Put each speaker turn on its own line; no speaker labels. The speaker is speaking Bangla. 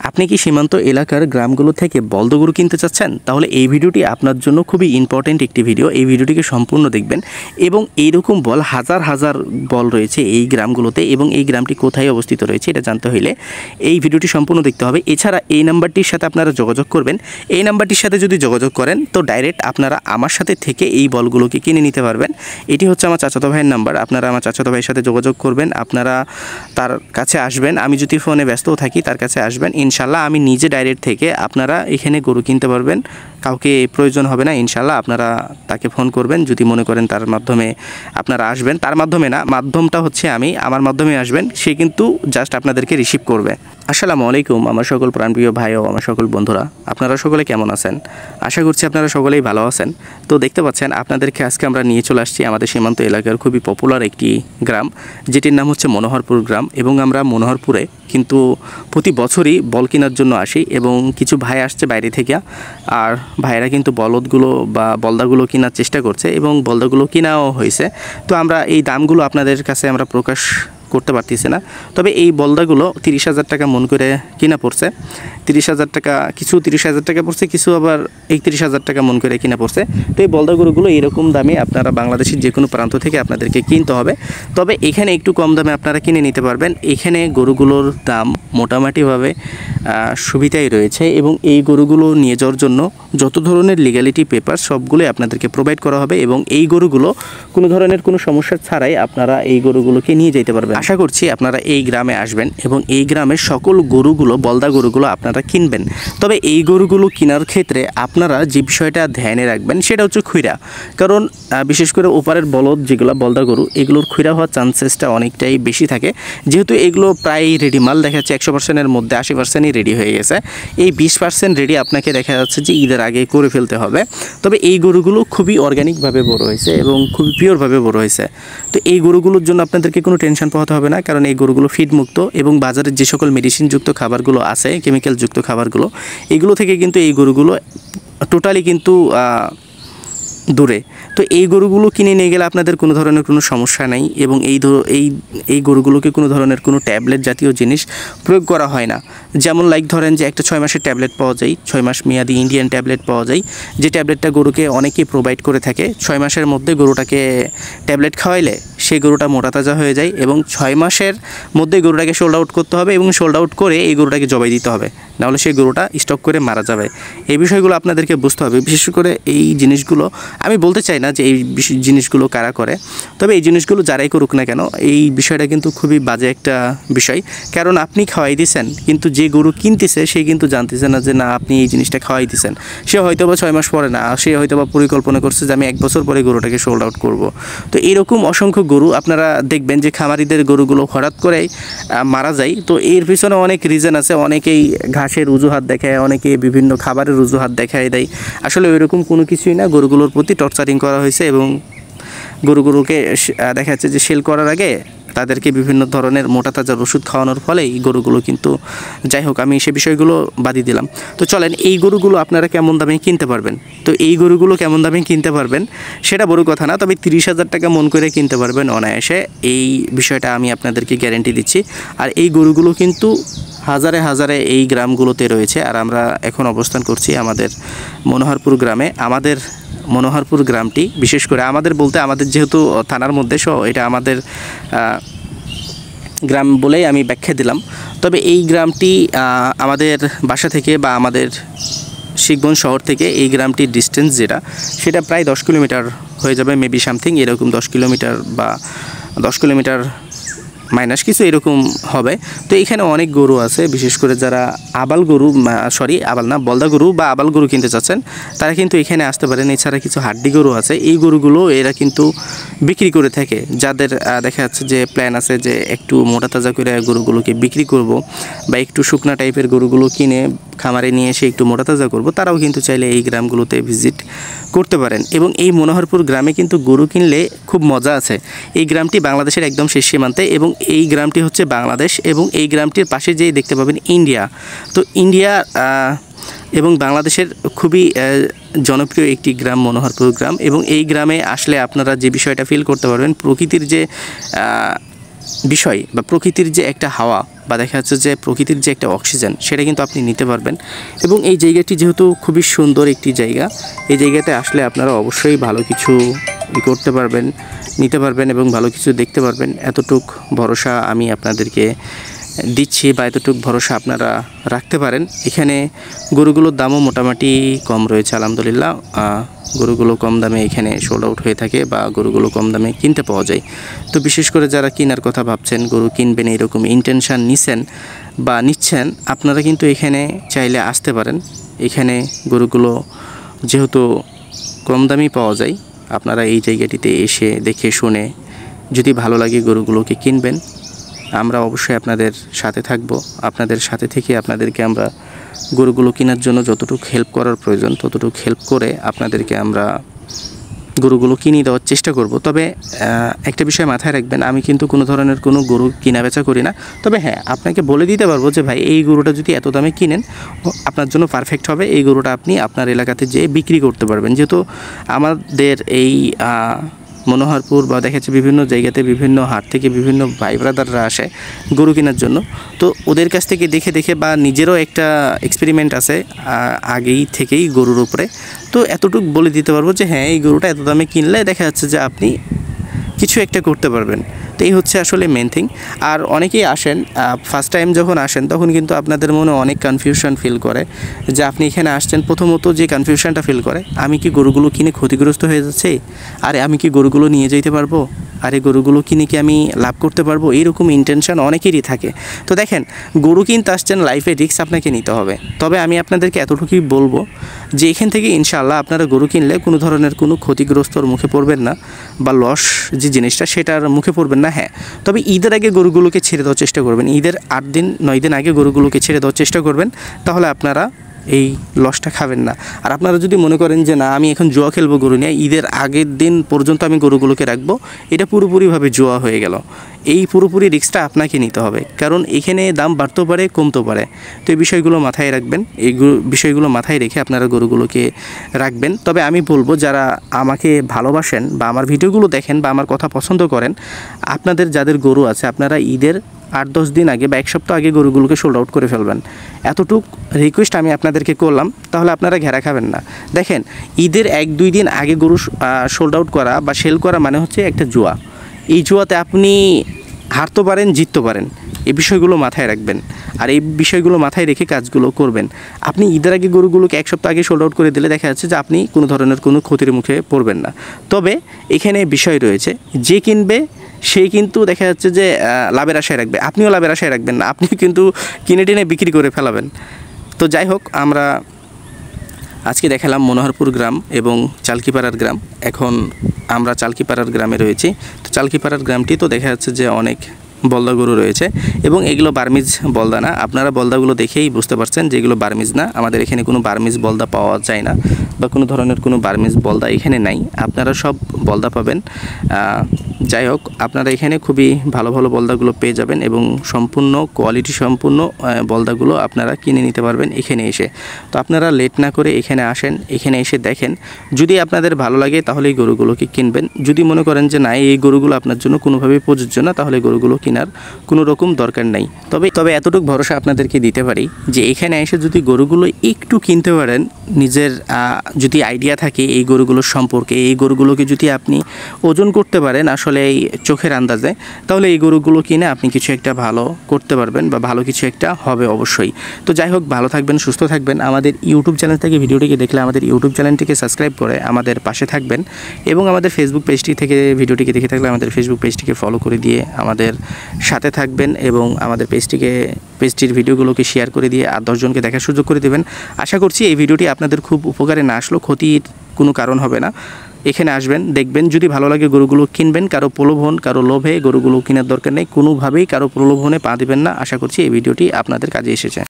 আপনি কি সীমান্ত এলাকার গ্রামগুলো থেকে বলদ গরু কিনতে চাচ্ছেন? তাহলে এই ভিডিওটি আপনার জন্য খুবই ইম্পর্টেন্ট একটি ভিডিও। এই ভিডিওটিকে সম্পূর্ণ দেখবেন এবং এইরকম বল হাজার হাজার বল রয়েছে এই গ্রামগুলোতে এবং এই গ্রামটি কোথায় অবস্থিত রয়েছে এটা জানতে হলে এই ভিডিওটি সম্পূর্ণ দেখতে হবে। এছাড়া এই নাম্বারটির সাথে আপনারা যোগাযোগ করবেন। এই নাম্বারটির সাথে যদি যোগাযোগ করেন তো ডাইরেক্ট আপনারা আমার সাথে থেকে এই বলগুলোকে কিনে নিতে পারবেন। এটি হচ্ছে আমার চাচাতো ভাইয়ের নাম্বার। আপনারা আমার চাচাতো ভাইয়ের সাথে যোগাযোগ করবেন, আপনারা তার কাছে আসবেন। আমি যদি ফোনে ব্যস্তও থাকি তার কাছে আসবেন, ইনশাল্লাহ আমি নিজে ডাইরেক্ট থেকে আপনারা এখানে গরু কিনতে পারবেন। কাউকে প্রয়োজন হবে না, ইনশাল্লাহ আপনারা তাকে ফোন করবেন যদি মনে করেন তার মাধ্যমে আপনারা আসবেন। তার মাধ্যমে না, মাধ্যমটা হচ্ছে আমি, আমার মাধ্যমে আসবেন, সে কিন্তু জাস্ট আপনাদেরকে রিসিভ করবে। আসসালামু আলাইকুম আমার সকল প্রাণপ্রিয় ভাই ও আমার সকল বন্ধুরা, আপনারা সকলে কেমন আছেন? আশা করছি আপনারা সকলেই ভালো আছেন। তো দেখতে পাচ্ছেন আপনাদেরকে আজকে আমরা নিয়ে চলে আসছি আমাদের সীমান্ত এলাকার খুবই পপুলার একটি গ্রাম, যেটির নাম হচ্ছে মনোহরপুর গ্রাম। এবং আমরা মনোহরপুরে কিন্তু প্রতি বছরই বল কেনার জন্য আসি এবং কিছু ভাই আসছে বাইরে থেকে, আর ভাইয়েরা কিন্তু বলদগুলো বা বলদাগুলো কেনার চেষ্টা করছে এবং বলদাগুলো কেনাও হয়েছে। তো আমরা এই দামগুলো আপনাদের কাছে আমরা প্রকাশ করতে পারতেছে না, তবে এই বলদাগুলো 30,000 টাকা মন করে কিনা পড়ছে। 30,000 টাকা, কিছু 30,000 টাকা পড়ছে, কিছু আবার 31,000 টাকা মন করে কিনা পড়ছে। তো এই বলদা গরুগুলো এরকম দামে আপনারা বাংলাদেশের যে কোনো প্রান্ত থেকে আপনাদেরকে কিনতে হবে, তবে এখানে একটু কম দামে আপনারা কিনে নিতে পারবেন। এখানে গরুগুলোর দাম মোটামুটিভাবে সুবিধাই রয়েছে এবং এই গরুগুলো নিয়ে যাওয়ার জন্য যত ধরনের লিগ্যালিটি পেপার সবগুলোই আপনাদেরকে প্রোভাইড করা হবে এবং এই গরুগুলো কোনো ধরনের কোনো সমস্যা ছাড়াই আপনারা এই গরুগুলোকে নিয়ে যেতে পারবেন। আশা করছি আপনারা এই গ্রামে আসবেন এবং এই গ্রামের সকল গরুগুলো, বলদা গরুগুলো আপনারা কিনবেন। তবে এই গরুগুলো কেনার ক্ষেত্রে আপনারা যে বিষয়টা ধ্যানে রাখবেন সেটা হচ্ছে খুইরা, কারণ বিশেষ করে ওপারের বলদ যেগুলো বলদা গরু, এগুলোর খুইরা হওয়ার চান্সেসটা অনেকটাই বেশি থাকে, যেহেতু এগুলো প্রায় রেডি মাল দেখা যাচ্ছে 100%-এর মধ্যে 80%ই রেডি হয়ে গেছে। এই 20% রেডি আপনাকে দেখা যাচ্ছে যে ঈদের আগে করে ফেলতে হবে। তবে এই গরুগুলো খুবই অর্গ্যানিকভাবে বড় হয়েছে এবং খুবই পিওরভাবে বড় হয়েছে। তো এই গরুগুলোর জন্য আপনাদেরকে কোনো টেনশন পোহাতে হবে না, কারণ এই গরুগুলো ফিড মুক্ত এবং বাজারের যে সকল মেডিসিনযুক্ত খাবারগুলো আছে, কেমিক্যালযুক্ত খাবারগুলো, এগুলো থেকে কিন্তু এই গরুগুলো টোটালি কিন্তু দূরে। তো এই গরুগুলো কিনে নিয়ে গেলে আপনাদের কোনো ধরনের কোনো সমস্যা নেই এবং এই গরুগুলোকে কোনো ধরনের কোনো ট্যাবলেট জাতীয় জিনিস প্রয়োগ করা হয় না। যেমন লাইক ধরেন যে একটা 6 মাসের ট্যাবলেট পাওয়া যায়, 6 মাস মেয়াদি ইন্ডিয়ান ট্যাবলেট পাওয়া যায়, যে ট্যাবলেটটা গরুকে অনেকেই প্রোভাইড করে থাকে। 6 মাসের মধ্যে গরুটাকে ট্যাবলেট খাওয়াইলে সেই গরুটা মোটা তাজা হয়ে যায় এবং 6 মাসের মধ্যে গরুটাকে সোল্ড আউট করতে হবে এবং সোল্ড আউট করে এই গরুটাকে জবাই দিতে হবে, নাহলে সেই গরুটা স্টক করে মারা যাবে। এই বিষয়গুলো আপনাদেরকে বুঝতে হবে। বিশেষ করে এই জিনিসগুলো আমি বলতে চাই না যে এই জিনিসগুলো কারা করে, তবে এই জিনিসগুলো যারাই করুক না কেন এই বিষয়টা কিন্তু খুবই বাজে একটা বিষয়। কারণ আপনি খাওয়াই দিয়েছেন কিন্তু যে গরু কিনতেছে সে কিন্তু জানতেছে না যে না আপনি এই জিনিসটা খাওয়াই দিয়েছেন। সে হয়তো বা 6 মাস পরে না, সে হয়তো বা পরিকল্পনা করছে যে আমি 1 বছর পরে গরুটাকে সোল্ড আউট করব। তো এরকম অসংখ্য গরু আপনারা দেখবেন যে খামারিদের গরুগুলো হঠাৎ করেই মারা যায়। তো এর পিছনে অনেক রিজন আছে, অনেকেই ঘাসের অজুহাত দেখায়, অনেকে বিভিন্ন খাবারের অজুহাত দেখায় দেয়। আসলে ওইরকম কোনো কিছুই না, গরুগুলোর প্রতি টর্চারিং করা হয়েছে এবং গরুগুলোকে দেখা যাচ্ছে যে সেল করার আগে তাদেরকে বিভিন্ন ধরনের মোটা তাজার ওষুধ খাওয়ানোর ফলে এই গরুগুলো কিন্তু, যাই হোক আমি সে বিষয়গুলো বাদই দিলাম। তো চলেন এই গরুগুলো আপনারা কেমন দামে কিনতে পারবেন। তো এই গরুগুলো কেমন দামে কিনতে পারবেন সেটা বড় কথা না, তবে 30,000 টাকা মন করে কিনতে পারবেন অনায়াসে, এই বিষয়টা আমি আপনাদেরকে গ্যারেন্টি দিচ্ছি। আর এই গরুগুলো কিন্তু হাজারে হাজারে এই গ্রামগুলোতে রয়েছে। আর আমরা এখন অবস্থান করছি আমাদের মনোহরপুর গ্রামে। আমাদের মনোহরপুর গ্রামটি বিশেষ করে আমাদের বলতে আমাদের যেহেতু থানার মধ্যে এটা আমাদের গ্রাম বলেই আমি ব্যাখ্যা দিলাম। তবে এই গ্রামটি আমাদের বাসা থেকে বা আমাদের শিখবন শহর থেকে এই গ্রামটির ডিস্টেন্স যেটা সেটা প্রায় 10 কিলোমিটার হয়ে যাবে, মেবি সামথিং এরকম 10 কিলোমিটার বা 10 কিলোমিটার মাইনাস কিছু এরকম হবে। তো এখানে অনেক গরু আছে, বিশেষ করে যারা বলদা গরু বা আবাল গরু কিনতে চাচ্ছেন তারা কিন্তু এখানে আসতে পারেন। এছাড়া কিছু হাড্ডি গরু আছে, এই গরুগুলো এরা কিন্তু বিক্রি করে থাকে। যাদের দেখা যাচ্ছে যে প্ল্যান আছে যে একটু মোটা তাজা করে গরুগুলোকে বিক্রি করব বা একটু শুকনা টাইপের গরুগুলো কিনে খামারে নিয়ে এসে একটু মোটা তাজা করবো, তারাও কিন্তু চাইলে এই গ্রামগুলোতে ভিজিট করতে পারেন। এবং এই মনোহরপুর গ্রামে কিন্তু গরু কিনলে খুব মজা আছে। এই গ্রামটি বাংলাদেশের একদম শেষ সীমান্তে এবং এই গ্রামটি হচ্ছে বাংলাদেশ এবং এই গ্রামটির পাশে যেই দেখতে পাবেন ইন্ডিয়া। তো ইন্ডিয়া এবং বাংলাদেশের খুবই জনপ্রিয় একটি গ্রাম মনোহরপুর গ্রাম। এবং এই গ্রামে আসলে আপনারা যে বিষয়টা ফিল করতে পারবেন, প্রকৃতির যে বিষয় বা প্রকৃতির যে একটা হাওয়া বা দেখা যাচ্ছে যে প্রকৃতির যে একটা অক্সিজেন সেটা কিন্তু আপনি নিতে পারবেন। এবং এই জায়গাটি যেহেতু খুবই সুন্দর একটি জায়গা, এই জায়গাতে আসলে আপনারা অবশ্যই ভালো কিছু করতে পারবেন, নিতে পারবেন এবং ভালো কিছু দেখতে পারবেন। এতটুক ভরসা আমি আপনাদেরকে দিচ্ছি বা এতটুক ভরসা আপনারা রাখতে পারেন। এখানে গরুগুলোর দামও মোটামুটি কম রয়েছে আলহামদুলিল্লাহ। গরুগুলো কম দামে এখানে সোল্ড আউট হয়ে থাকে বা গরুগুলো কম দামে কিনতে পাওয়া যায়। তো বিশেষ করে যারা কেনার কথা ভাবছেন, গরু কিনবেন এরকম ইন্টেনশান নিছেন বা নিচ্ছেন, আপনারা কিন্তু এখানে চাইলে আসতে পারেন। এখানে গরুগুলো যেহেতু কম দামেই পাওয়া যায়, আপনারা এই জায়গাটিতে এসে দেখে শুনে যদি ভালো লাগে গরুগুলোকে কিনবেন। আমরা অবশ্যই আপনাদের সাথে থাকব। আপনাদের সাথে থেকে আপনাদেরকে আমরা গরুগুলো কেনার জন্য যতটুকু হেল্প করার প্রয়োজন ততটুকু হেল্প করে আপনাদেরকে আমরা গরুগুলো কিনে দেওয়ার চেষ্টা করব। তবে একটা বিষয় মাথায় রাখবেন, আমি কিন্তু কোনো ধরনের কোনো গরু কিনা বেচা করি না। তবে হ্যাঁ, আপনাকে বলে দিতে পারবো যে ভাই এই গরুটা যদি এত দামে কিনেন আপনার জন্য পারফেক্ট হবে। এই গরুটা আপনি আপনার এলাকাতে যেয়ে বিক্রি করতে পারবেন। যেহেতু আমাদের এই মনোহরপুর বা দেখা যাচ্ছে বিভিন্ন জায়গাতে বিভিন্ন হাট থেকে বিভিন্ন ভাই ব্রাদাররা আসে গরু কেনার জন্য। তো ওদের কাছ থেকে দেখে দেখে বা নিজেরও একটা এক্সপেরিমেন্ট আছে আগেই থেকেই গরুর উপরে, তো এতটুকু বলে দিতে পারবো যে হ্যাঁ এই গরুটা এত দামে কিনলে দেখা যাচ্ছে যে আপনি কিছু একটা করতে পারবেন। তো এই হচ্ছে আসলে মেন থিং। আর অনেকেই আসেন ফার্স্ট টাইম যখন আসেন তখন কিন্তু আপনাদের মনে অনেক কনফিউশন ফিল করে যে আপনি এখানে আসছেন। প্রথমত যে কনফিউশনটা ফিল করে, আমি কি গরুগুলো কিনে ক্ষতিগ্রস্ত হয়ে যাচ্ছে, আরে আমি কি গরুগুলো নিয়ে যেতে পারবো, আরে গরুগুলো কিনে কি আমি লাভ করতে পারবো, এইরকম ইন্টেনশন অনেকেরই থাকে। তো দেখেন, গরু কিনতে আসছেন, লাইফে রিস্ক আপনাকে নিতে হবে। তবে আমি আপনাদেরকে এতটুকুই বলবো যে এখান থেকে ইনশাআল্লাহ আপনারা গরু কিনলে কোনো ধরনের কোনো ক্ষতিগ্রস্তর মুখে পড়বেন না বা লস যে জিনিসটা সেটার মুখে পড়বেন না। হ্যাঁ, তবে ঈদের আগে গরুগুলোকে ছেড়ে দেওয়ার চেষ্টা করবেন। ঈদের 8 দিন 9 দিন আগে গরুগুলোকে ছেড়ে দেওয়ার চেষ্টা করবেন, তাহলে আপনারা এই লসটা খাবেন না। আর আপনারা যদি মনে করেন যে না আমি এখন জুয়া খেলবো গরু নিয়ে, ঈদের আগের দিন পর্যন্ত আমি গরুগুলোকে রাখবো, এটা পুরোপুরিভাবে জুয়া হয়ে গেল। এই পুরোপুরি রিস্কটা আপনাকে নিতে হবে, কারণ এখানে দাম বাড়তেও পারে কমতেও পারে। তো এই বিষয়গুলো মাথায় রাখবেন, এই বিষয়গুলো মাথায় রেখে আপনারা গরুগুলোকে রাখবেন। তবে আমি বলবো যারা আমাকে ভালোবাসেন বা আমার ভিডিওগুলো দেখেন বা আমার কথা পছন্দ করেন, আপনাদের যাদের গরু আছে আপনারা ঈদের 8-10 দিন আগে বা 1 সপ্তাহ আগে গরুগুলোকে সোল্ড আউট করে ফেলবেন। এতটুক রিকোয়েস্ট আমি আপনাদেরকে করলাম, তাহলে আপনারা ঘেরা খাবেন না। দেখেন, ঈদের 1-2 দিন আগে গরু সোল্ড আউট করা বা সেল করা মানে হচ্ছে একটা জুয়া। এই জুয়াতে আপনি হারতে পারেন, জিততে পারেন। এই বিষয়গুলো মাথায় রাখবেন আর এই বিষয়গুলো মাথায় রেখে কাজগুলো করবেন। আপনি ঈদের আগে গরুগুলোকে 1 সপ্তাহ আগে সোল্ড আউট করে দিলে দেখা যাচ্ছে যে আপনি কোনো ধরনের কোনো ক্ষতির মুখে পড়বেন না। তবে এখানে বিষয় রয়েছে, যে কিনবে সে কিন্তু দেখা যাচ্ছে যে লাভের আশায় রাখবে, আপনিও লাভের আশায় রাখবেন না, আপনিও কিন্তু কিনে টেনে বিক্রি করে ফেলাবেন। তো যাই হোক, আমরা আজকে দেখালাম মনোহরপুর গ্রাম এবং চালকিপাড়ার গ্রাম। এখন আমরা চালকিপাড়ার গ্রামে রয়েছি। তো চালকিপাড়ার গ্রামটি তো দেখা যাচ্ছে যে অনেক বলদা গরু রয়েছে এবং এগুলো বার্মিজ বলদা না। আপনারা বলদাগুলো দেখেই বুঝতে পারছেন যে এগুলো বার্মিজ না। আমাদের এখানে কোনো বার্মিজ বলদা পাওয়া যায় না বা কোনো ধরনের কোনো বার্মিজ বলদা এখানে নাই। আপনারা সব বলদা পাবেন। যাই হোক, আপনারা এখানে খুবই ভালো ভালো বলদাগুলো পেয়ে যাবেন এবং সম্পূর্ণ কোয়ালিটি সম্পূর্ণ বলদাগুলো আপনারা কিনে নিতে পারবেন এখানে এসে। তো আপনারা লেট না করে এখানে আসেন, এখানে এসে দেখেন। যদি আপনাদের ভালো লাগে তাহলে এই গরুগুলোকে কিনবেন। যদি মনে করেন যে না এই গরুগুলো আপনার জন্য কোনোভাবেই প্রযোজ্য না, তাহলে গরুগুলো কেনার কোনো রকম দরকার নাই। তবে এতটুকু ভরসা আপনাদেরকে দিতে পারি যে এখানে এসে যদি গরুগুলো একটু কিনতে পারেন, নিজের যদি আইডিয়া থাকে এই গরুগুলোর সম্পর্কে, এই গরুগুলোকে যদি আপনি ওজন করতে পারেন আসলে এই চোখের আন্দাজে, তাহলে এই গরুগুলো কিনে আপনি কিছু একটা ভালো করতে পারবেন বা ভালো কিছু একটা হবে অবশ্যই। তো যাই হোক, ভালো থাকবেন, সুস্থ থাকবেন। আমাদের ইউটিউব চ্যানেল থেকে ভিডিওটিকে দেখলে আমাদের ইউটিউব চ্যানেলটিকে সাবস্ক্রাইব করে আমাদের পাশে থাকবেন এবং আমাদের ফেসবুক পেজটি থেকে ভিডিওটিকে দেখে থাকলে আমাদের ফেসবুক পেজটিকে ফলো করে দিয়ে আমাদের সাথে থাকবেন এবং আমাদের পেজটির ভিডিওগুলোকে শেয়ার করে দিয়ে আর 10 জনকে দেখার সুযোগ করে দেবেন। আশা করছি এই ভিডিওটি আপনাদের খুব উপকারে না আসলেও ক্ষতির কোনো কারণ হবে না। এখানে আসবেন, দেখবেন, যদি ভালো লাগে গরুগুলো কিনবেন। কারো প্রলোভন, কারো লোভে গরুগুলো কেনার দরকার নেই। কোনোভাবেই কারো প্রলোভনে পা দিবেন না। আশা করছি এই ভিডিওটি আপনাদের কাজে এসেছে।